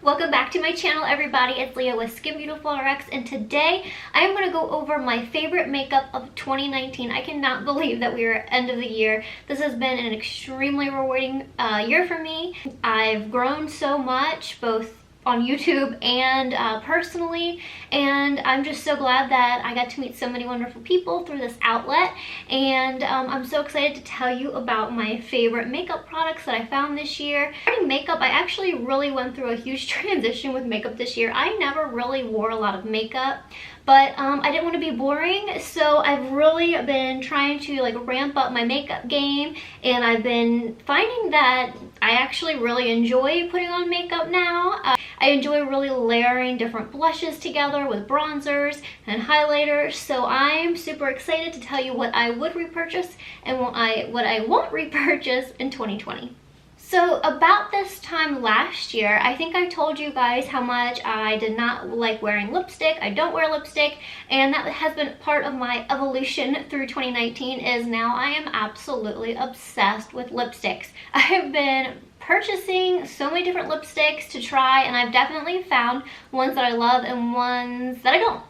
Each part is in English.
Welcome back to my channel, everybody. It's Leah with Skin Beautiful RX, and today I am going to go over my favorite makeup of 2019. I cannot believe that we are at end of the year. This has been an extremely rewarding year for me. I've grown so much, both on YouTube and personally, and I'm just so glad that I got to meet so many wonderful people through this outlet. And I'm so excited to tell you about my favorite makeup products that I found this year. Regarding makeup, I actually really went through a huge transition with makeup this year. I never really wore a lot of makeup, but I didn't want to be boring, so I've really been trying to ramp up my makeup game, and I've been finding that I actually really enjoy putting on makeup now. I enjoy really layering different blushes together with bronzers and highlighters, so I'm super excited to tell you what I would repurchase and what I won't repurchase in 2020. So about this time last year, I think I told you guys how much I did not like wearing lipstick. I don't wear lipstick, and that has been part of my evolution through 2019 is now I am absolutely obsessed with lipsticks. I have been purchasing so many different lipsticks to try, and I've definitely found ones that I love and ones that I don't.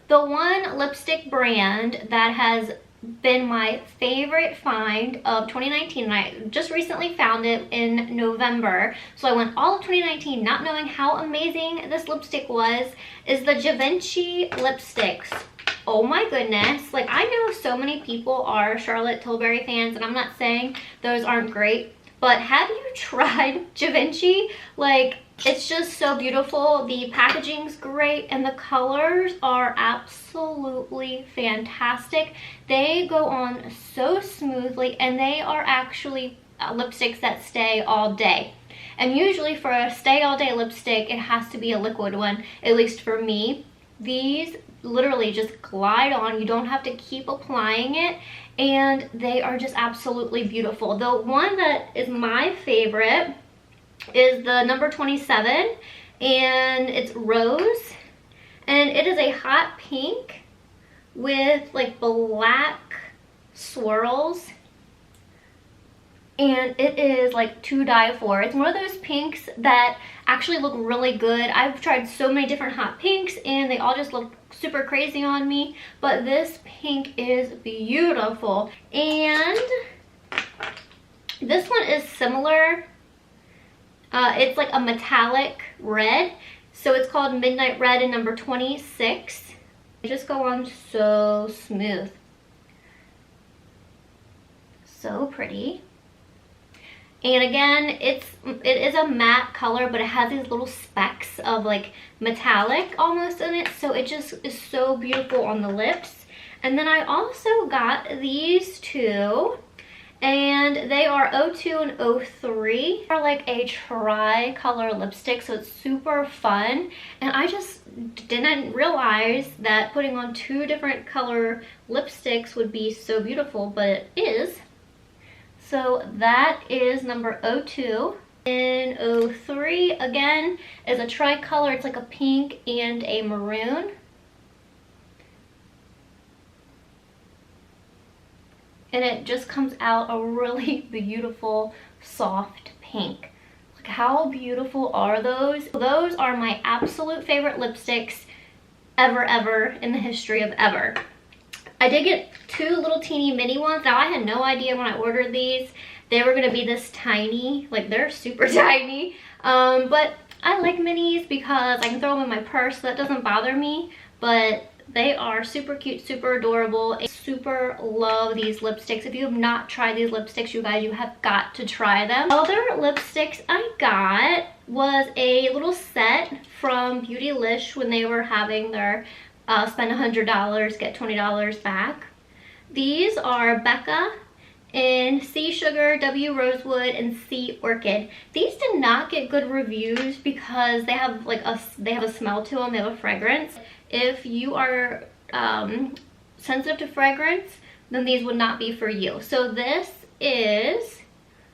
The one lipstick brand that has been my favorite find of 2019, and I just recently found it in November, so I went all of 2019 not knowing how amazing this lipstick was, is the Givenchy Lipsticks. Oh my goodness, I know so many people are Charlotte Tilbury fans, and I'm not saying those aren't great, but have you tried Givenchy? It's just so beautiful. The packaging's great, and the colors are absolutely fantastic. They go on so smoothly, and they are actually lipsticks that stay all day. And usually for a stay all day lipstick, it has to be a liquid one, at least for me. These literally just glide on. You don't have to keep applying it, and they are just absolutely beautiful. The one that is my favorite is the number 27, and it's rose, and it is a hot pink with black swirls, and it is to die for. It's one of those pinks that actually look really good. I've tried so many different hot pinks, and they all just look super crazy on me, but this pink is beautiful. And this one is similar. It's a metallic red, so it's called Midnight Red in number 26. They just go on so smooth. So pretty. And again, it is a matte color, but it has these little specks of metallic almost in it, so it just is so beautiful on the lips. And then I also got these two, and they are 02 and 03. They're a tri-color lipstick, so it's super fun. And I just didn't realize that putting on two different color lipsticks would be so beautiful, but it is. So that is number 02. And 03, again, is a tri-color. It's a pink and a maroon. And it just comes out a really beautiful soft pink. How beautiful are those? Those are my absolute favorite lipsticks ever in the history of ever. I did get two little teeny mini ones. Now I had no idea when I ordered these they were gonna be this tiny. They're super tiny, but I like minis because I can throw them in my purse, so that doesn't bother me. But they are super cute, super adorable. I super love these lipsticks. If you have not tried these lipsticks, you guys, you have got to try them. Other lipsticks I got was a little set from Beautylish when they were having their spend $100, get $20 back. These are Becca in Sea Sugar, W Rosewood, and Sea Orchid. These did not get good reviews because they have a smell to them. They have a fragrance. If you are sensitive to fragrance, then these would not be for you. So this is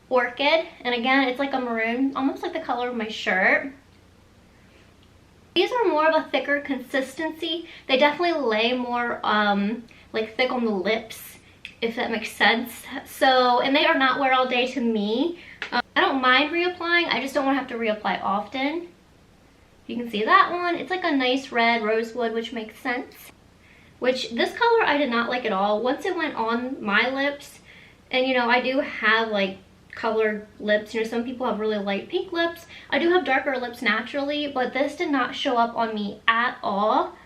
Orchid, and again, it's a maroon, almost like the color of my shirt. These are more of a thicker consistency. They definitely lay more thick on the lips, if that makes sense. So, and they are not wear all day to me. I don't mind reapplying. I just don't want to have to reapply often. You can see that one. It's like a nice red rosewood, which makes sense. Which this color I did not like at all. Once it went on my lips, and you know, I do have like colored lips. You know, some people have really light pink lips. I do have darker lips naturally, but this did not show up on me at all.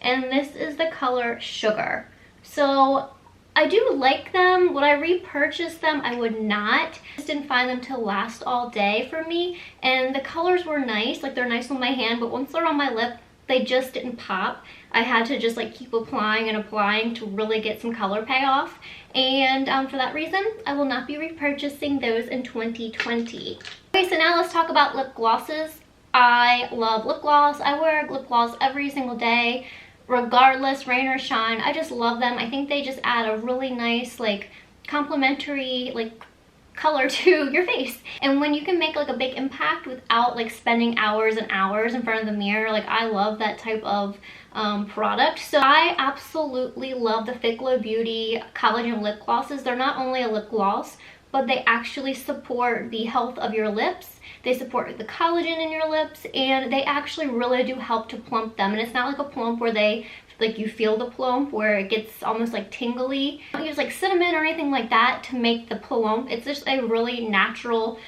And this is the color Sugar. So I do like them. Would I repurchase them? I would not. I just didn't find them to last all day for me. And the colors were nice, like they're nice on my hand, but once they're on my lip, they just didn't pop. I had to just like keep applying and applying to really get some color payoff. And for that reason, I will not be repurchasing those in 2020. Okay, so now let's talk about lip glosses. I love lip gloss. I wear lip gloss every single day, regardless, rain or shine. I just love them. I think they just add a really nice, like, complementary, like, color to your face. And when you can make like a big impact without like spending hours and hours in front of the mirror, like I love that type of product. So I absolutely love the Fitglow Beauty Collagen lip glosses. They're not only a lip gloss, but they actually support the health of your lips. They support the collagen in your lips, and they actually really do help to plump them. And it's not like a plump where they like you feel the plump where it gets almost like tingly. I don't use like cinnamon or anything like that to make the plump. It's just a really natural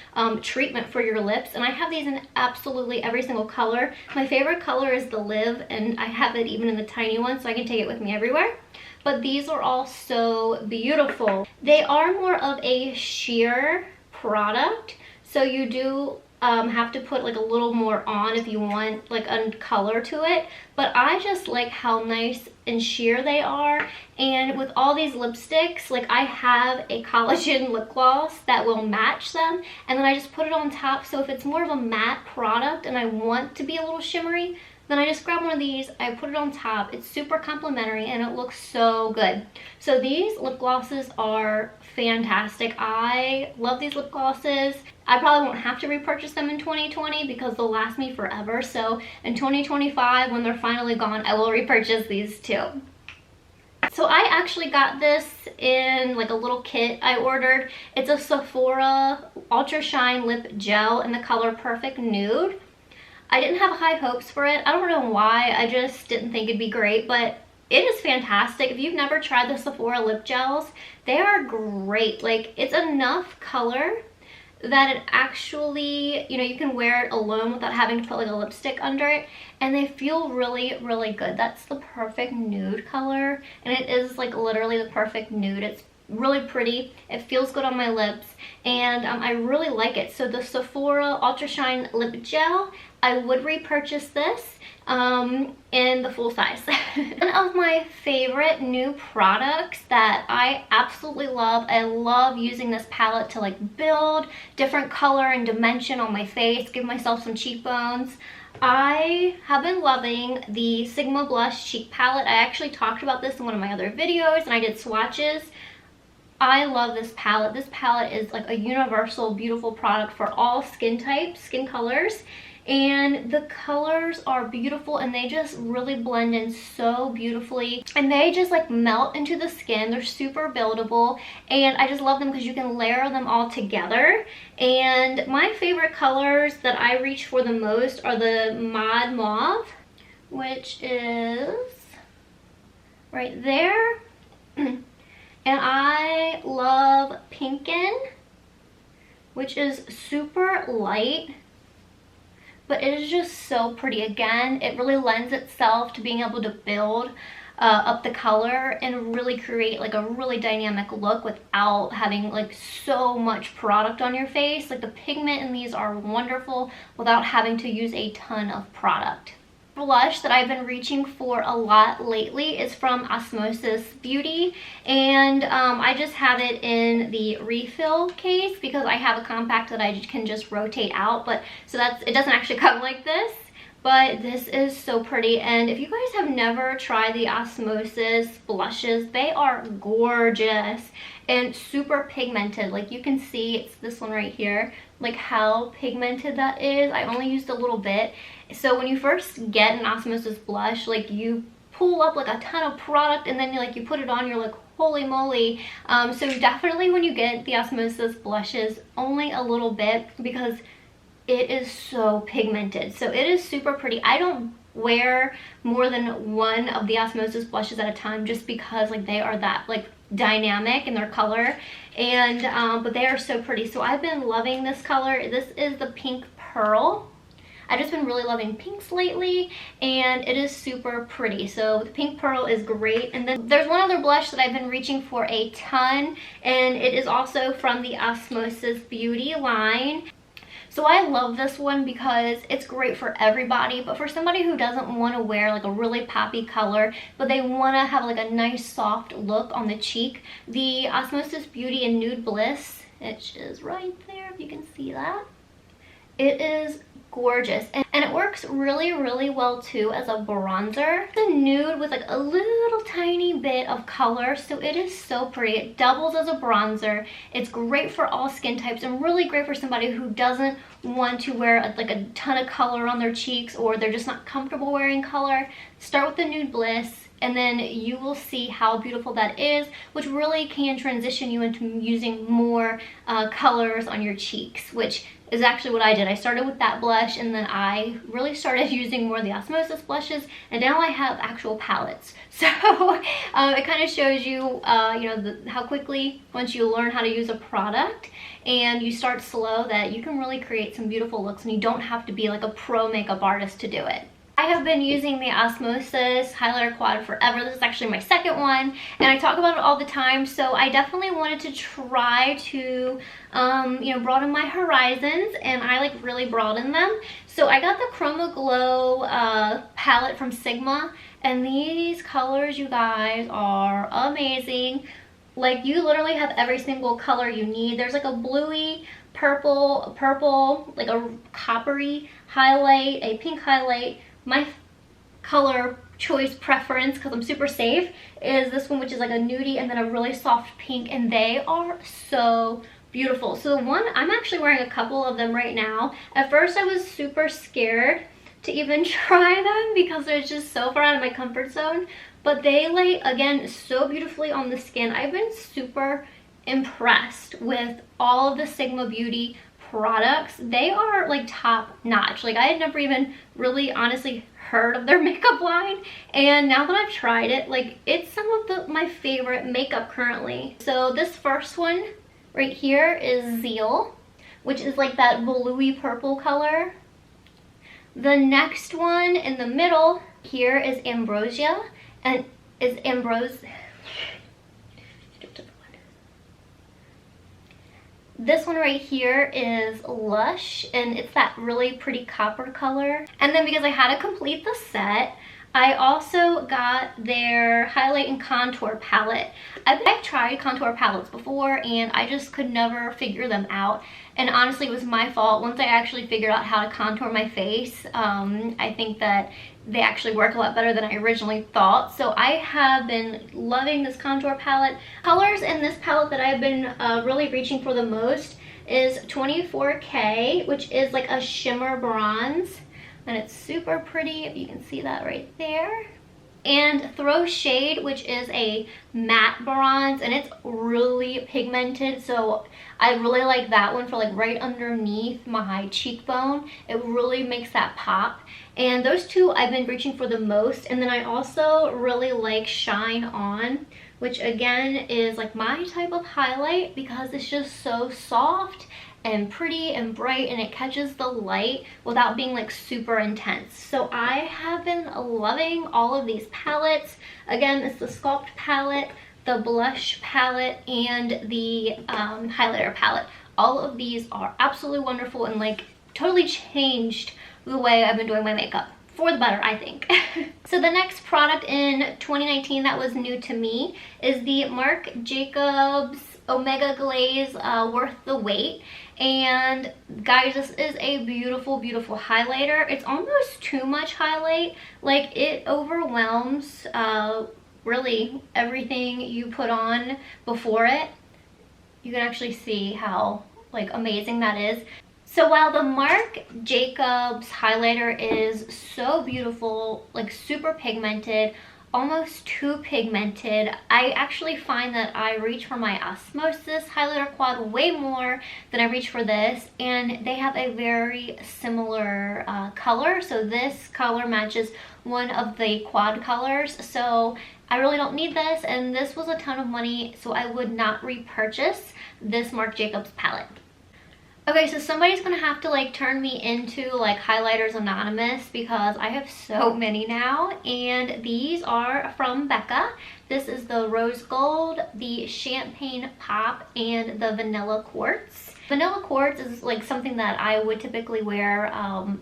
treatment for your lips, and I have these in absolutely every single color. My favorite color is the Live, and I have it even in the tiny one, so I can take it with me everywhere. But these are all so beautiful. They are more of a sheer product, so you do have to put like a little more on if you want like a color to it, but I just like how nice and sheer they are. And with all these lipsticks, like I have a collagen lip gloss that will match them, and then I just put it on top. So if it's more of a matte product and I want to be a little shimmery, then I just grab one of these, I put it on top. It's super complimentary and it looks so good. So these lip glosses are fantastic. I love these lip glosses. I probably won't have to repurchase them in 2020 because they'll last me forever. So in 2025, when they're finally gone, I will repurchase these too. So I actually got this in like a little kit I ordered. It's a Sephora Ultra Shine Lip Gel in the color Perfect Nude. I didn't have high hopes for it. I don't know why. I just didn't think it'd be great, but it is fantastic. If you've never tried the Sephora lip gels, they are great. Like, it's enough color that it actually, you know, you can wear it alone without having to put like a lipstick under it, and they feel really, really good. That's the Perfect Nude color, and it is like literally the perfect nude. It's really pretty. It feels good on my lips, and I really like it. So the Sephora Ultra Shine Lip Gel, I would repurchase this in the full size. One of my favorite new products that I absolutely love, I love using this palette to like build different color and dimension on my face, give myself some cheekbones. I have been loving the Sigma Blush Cheek Palette. I actually talked about this in one of my other videos, and I did swatches. I love this palette. This palette is like a universal, beautiful product for all skin types, skin colors. And the colors are beautiful, and they just really blend in so beautifully, and they just like melt into the skin. They're super buildable, and I just love them because you can layer them all together. And my favorite colors that I reach for the most are the Mod Mauve, which is right there. And I love Pinkin, which is super light, but it is just so pretty. Again, it really lends itself to being able to build up the color and really create like a really dynamic look without having like so much product on your face. Like the pigment in these are wonderful without having to use a ton of product. Blush that I've been reaching for a lot lately is from Osmosis Beauty, and I just have it in the refill case because I have a compact that I can just rotate out, but so that's, it doesn't actually come like this, but this is so pretty. And if you guys have never tried the Osmosis blushes, they are gorgeous and super pigmented. Like you can see, it's this one right here, like how pigmented that is. I only used a little bit. So when you first get an Osmosis blush, like you pull up like a ton of product, and then you put it on, you're like, holy moly. So definitely when you get the Osmosis blushes, only a little bit, because it is so pigmented. So it is super pretty. I don't wear more than one of the Osmosis blushes at a time just because like they are that like dynamic in their color, and but they are so pretty. So I've been loving this color. This is the Pink Pearl. I've just been really loving pinks lately, and it is super pretty. So the Pink Pearl is great. And then there's one other blush that I've been reaching for a ton, and it is also from the Osmosis Beauty line. So I love this one because it's great for everybody, but for somebody who doesn't want to wear like a really poppy color, but they want to have like a nice soft look on the cheek, the Osmosis Beauty in Nude Bliss, which is right there if you can see that, it is gorgeous, and it works really well too as a bronzer. It's a nude with like a little tiny bit of color, so it is so pretty. It doubles as a bronzer. It's great for all skin types and really great for somebody who doesn't want to wear like a ton of color on their cheeks, or they're just not comfortable wearing color. Start with the Nude Bliss, and then you will see how beautiful that is, which really can transition you into using more colors on your cheeks, which is actually what I did. I started with that blush, and then I really started using more of the Osmosis blushes, and now I have actual palettes. So it kind of shows you, you know, how quickly, once you learn how to use a product and you start slow, that you can really create some beautiful looks, and you don't have to be like a pro makeup artist to do it. I have been using the Osmosis Highlighter Quad forever. This is actually my second one, and I talk about it all the time, so I definitely wanted to try to, you know, broaden my horizons, and I like really broaden them. So I got the ChromaGlow palette from Sigma, and these colors, you guys, are amazing. Like, you literally have every single color you need. There's like a bluey, purple, like a coppery highlight, a pink highlight. My color choice preference, because I'm super safe, is this one, which is like a nudie, and then a really soft pink, and they are so beautiful. So the one, I'm actually wearing a couple of them right now. At first I was super scared to even try them because they're just so far out of my comfort zone, but they lay, again, so beautifully on the skin. I've been super impressed with all of the Sigma Beauty products. They are like top notch. Like, I had never even really honestly heard of their makeup line, and now that I've tried it, like, it's some of my favorite makeup currently. So this first one right here is Zeal, which is like that bluey purple color. The next one in the middle here is Ambrosia, and is This one right here is Lush, and it's that really pretty copper color. And then because I had to complete the set, I also got their highlight and contour palette. I've tried contour palettes before, and I just could never figure them out. And honestly, it was my fault. Once I actually figured out how to contour my face, I think that they actually work a lot better than I originally thought. So I have been loving this contour palette. Colors in this palette that I've been really reaching for the most is 24K, which is like a shimmer bronze. And it's super pretty, if you can see that right there. And Throw Shade, which is a matte bronze, and it's really pigmented, so I really like that one for like right underneath my cheekbone. It really makes that pop. And those two I've been reaching for the most. And then I also really like Shine On, which again is like my type of highlight because it's just so soft and pretty and bright, and it catches the light without being like super intense. So I have been loving all of these palettes. Again, it's the Sculpt palette, the blush palette, and the highlighter palette. All of these are absolutely wonderful and like totally changed the way I've been doing my makeup. For the better, I think. So the next product in 2019 that was new to me is the Marc Jacobs Omega Glaze Worth the Wait. And guys, this is a beautiful highlighter. It's almost too much highlight. Like, it overwhelms really everything you put on before it. You can actually see how like amazing that is. So while the Marc Jacobs highlighter is so beautiful, like super pigmented, almost too pigmented. I actually find that I reach for my Osmosis highlighter quad way more than I reach for this, and they have a very similar color. So this color matches one of the quad colors, so I really don't need this, and this was a ton of money, so I would not repurchase this Marc Jacobs palette. Okay, so somebody's gonna have to like turn me into like Highlighters Anonymous because I have so many now, and these are from Becca. This is the Rose Gold, the Champagne Pop, and the Vanilla Quartz. Vanilla Quartz is like something that I would typically wear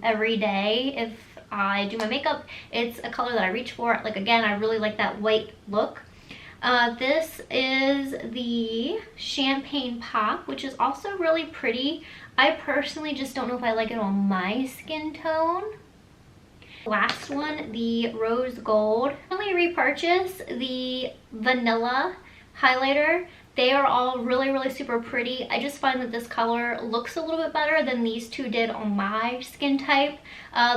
every day if I do my makeup. It's a color that I reach for. Like, again, I really like that white look. This is the Champagne Pop, which is also really pretty. I personally just don't know if I like it on my skin tone. Last one, the Rose Gold. I only repurchase the Vanilla highlighter. They are all really super pretty. I just find that this color looks a little bit better than these two did on my skin type.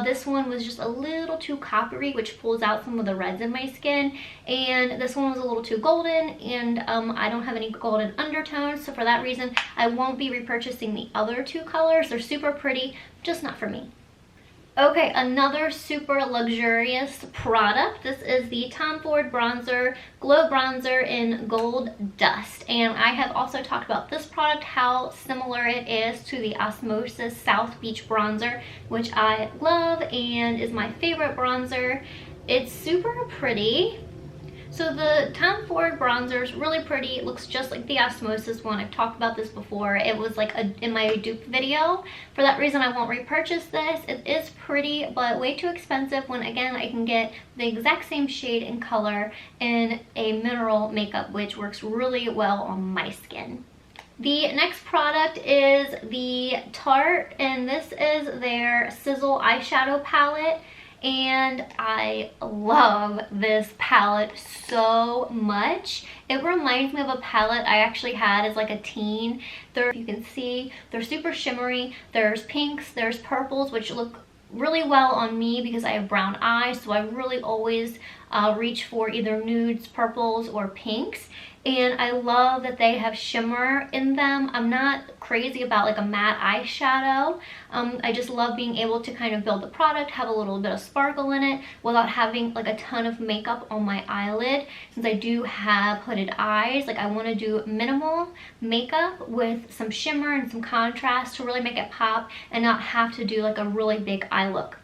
This one was just a little too coppery, which pulls out some of the reds in my skin, and this one was a little too golden, and I don't have any golden undertones, so for that reason I won't be repurchasing the other two colors. They're super pretty, just not for me. Okay, another super luxurious product. This is the Tom Ford Bronzer, Glow Bronzer in Gold Dust. And I have also talked about this product, how similar it is to the Osmosis South Beach Bronzer, which I love and is my favorite bronzer. It's super pretty. So the Tom Ford bronzer is really pretty. It looks just like the Osmosis one. I've talked about this before. It was like in my dupe video. For that reason, I won't repurchase this. It is pretty, but way too expensive when, again, I can get the exact same shade and color in a mineral makeup, which works really well on my skin. The next product is the Tarte, and this is their Sizzle eyeshadow palette. And I love this palette so much. It reminds me of a palette I actually had as like a teen. You can see they're super shimmery. There's pinks, there's purples, which look really well on me because I have brown eyes, so I really always reach for either nudes, purples, or pinks. And I love that they have shimmer in them. I'm not crazy about like a matte eyeshadow. I just love being able to kind of build the product, have a little bit of sparkle in it without having like a ton of makeup on my eyelid. Since I do have hooded eyes, like I want to do minimal makeup with some shimmer and some contrast to really make it pop and not have to do like a really big eye look.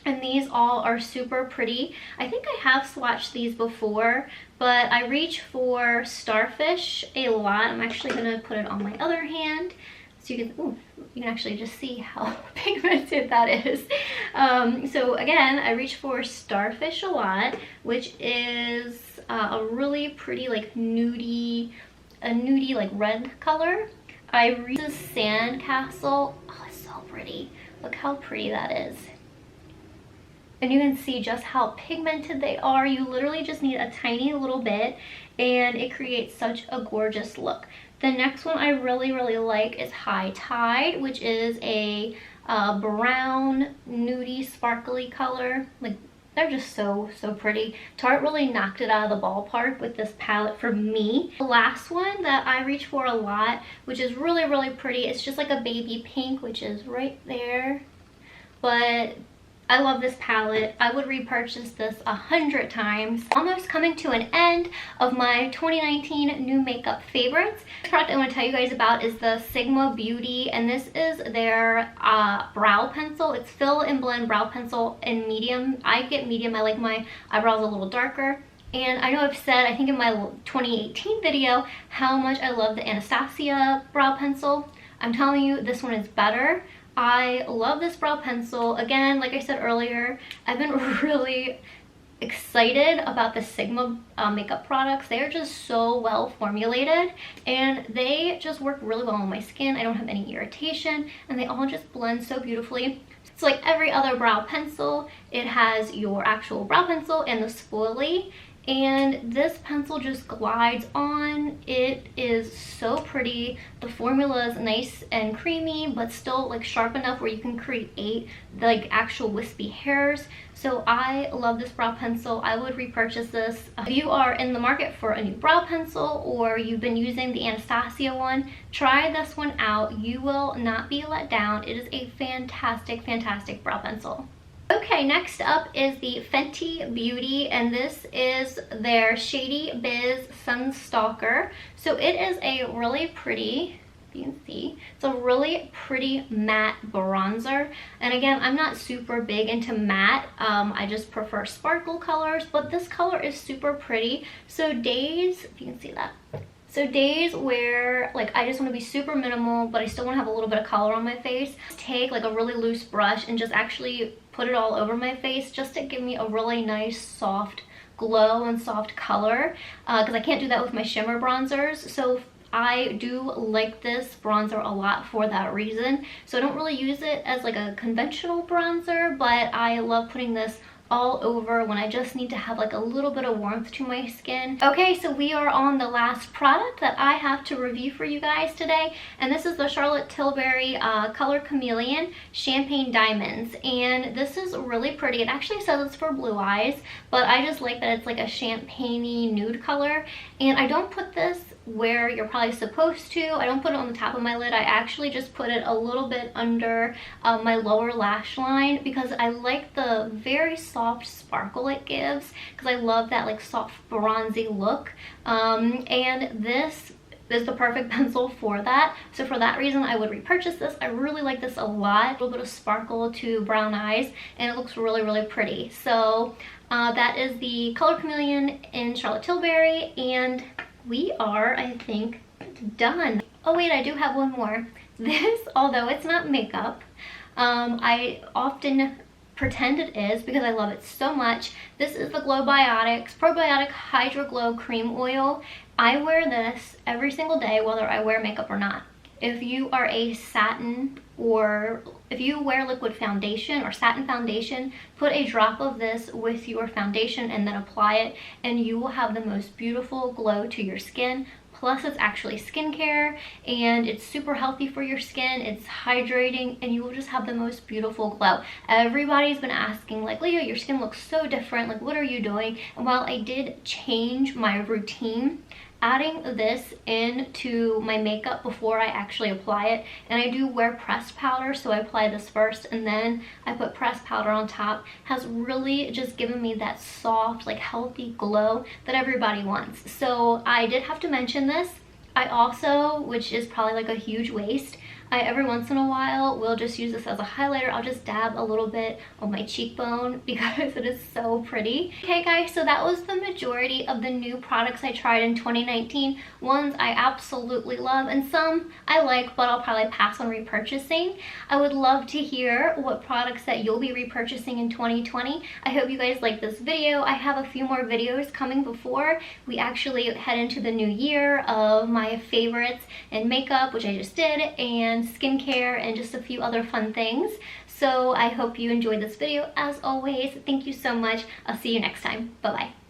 And these all are super pretty. I think I have swatched these before, but I reach for Starfish a lot. I'm actually going to put it on my other hand so you can actually just see how pigmented that is. So again, I reach for Starfish a lot, which is a really pretty like nudie like red color. I reach the Sandcastle. Oh, it's so pretty. Look how pretty that is. And you can see just how pigmented they are. You literally just need a tiny little bit and it creates such a gorgeous look. The next one I really like is High Tide, which is a brown nudie sparkly color. Like, they're just so pretty. Tarte really knocked it out of the ballpark with this palette for me. The last one that I reach for a lot, which is really pretty, it's just like a baby pink, which is right there. But I love this palette. I would repurchase this 100 times. Almost coming to an end of my 2019 new makeup favorites. The product I want to tell you guys about is the Sigma Beauty, and this is their brow pencil. It's Fill and Blend Brow Pencil in medium. I get medium. I like my eyebrows a little darker. And I know I've said, I think in my 2018 video, how much I love the Anastasia brow pencil. I'm telling you, this one is better. I love this brow pencil. Again, like I said earlier, I've been really excited about the Sigma makeup products. They are just so well formulated and they just work really well on my skin. I don't have any irritation and they all just blend so beautifully. It's like every other brow pencil. It has your actual brow pencil and the spoolie, and this pencil just glides on. It is so pretty. The formula is nice and creamy, but still like sharp enough where you can create like actual wispy hairs. So I love this brow pencil. I would repurchase this. If you are in the market for a new brow pencil, or you've been using the Anastasia one, try this one out. You will not be let down. It is a fantastic, fantastic brow pencil. Okay, next up is the Fenty Beauty, and this is their Shady Biz Sunstalker. So it is a really pretty, you can see, it's a really pretty matte bronzer. And again, I'm not super big into matte. I just prefer sparkle colors, but this color is super pretty. So days, if you can see that. So days where like I just want to be super minimal, but I still want to have a little bit of color on my face, take like a really loose brush and just actually put it all over my face just to give me a really nice soft glow and soft color, because I can't do that with my shimmer bronzers. So I do like this bronzer a lot for that reason. So I don't really use it as like a conventional bronzer, but I love putting this all over when I just need to have like a little bit of warmth to my skin. Okay, so we are on the last product that I have to review for you guys today, and this is the Charlotte Tilbury Color Chameleon Champagne Diamonds, and this is really pretty. It actually says it's for blue eyes, but I just like that it's like a champagne-y nude color, and I don't put this where you're probably supposed to. I don't put it on the top of my lid. I actually just put it a little bit under my lower lash line, because I like the very soft sparkle it gives, because I love that like soft bronzy look, and this is the perfect pencil for that. So for that reason, I would repurchase this. I really like this a lot. A little bit of sparkle to brown eyes, and it looks really, really pretty. So that is the Color Chameleon in Charlotte Tilbury, and we are, I think, done. Oh wait, I do have one more. This, although it's not makeup, I often pretend it is because I love it so much. This is the Glowbiotics Probiotic Hydraglow Cream Oil. I wear this every single day, whether I wear makeup or not. If you are a satin, or if you wear liquid foundation or satin foundation, put a drop of this with your foundation and then apply it, and you will have the most beautiful glow to your skin. Plus it's actually skincare, and it's super healthy for your skin. It's hydrating, and you will just have the most beautiful glow. Everybody's been asking like, Leah, your skin looks so different, like what are you doing? And while I did change my routine, adding this into my makeup before I actually apply it, and I do wear pressed powder, so I apply this first and then I put pressed powder on top, has really just given me that soft, like healthy glow that everybody wants. So I did have to mention this. I also, which is probably like a huge waste, I every once in a while will just use this as a highlighter. I'll just dab a little bit on my cheekbone because it is so pretty. Okay guys, so that was the majority of the new products I tried in 2019. Ones I absolutely love, and some I like, but I'll probably pass on repurchasing. I would love to hear what products that you'll be repurchasing in 2020. I hope you guys like this video. I have a few more videos coming before we actually head into the new year of my favorites in makeup, which I just did, and skincare, and just a few other fun things. So I hope you enjoyed this video. As always, thank you so much. I'll see you next time. Bye bye.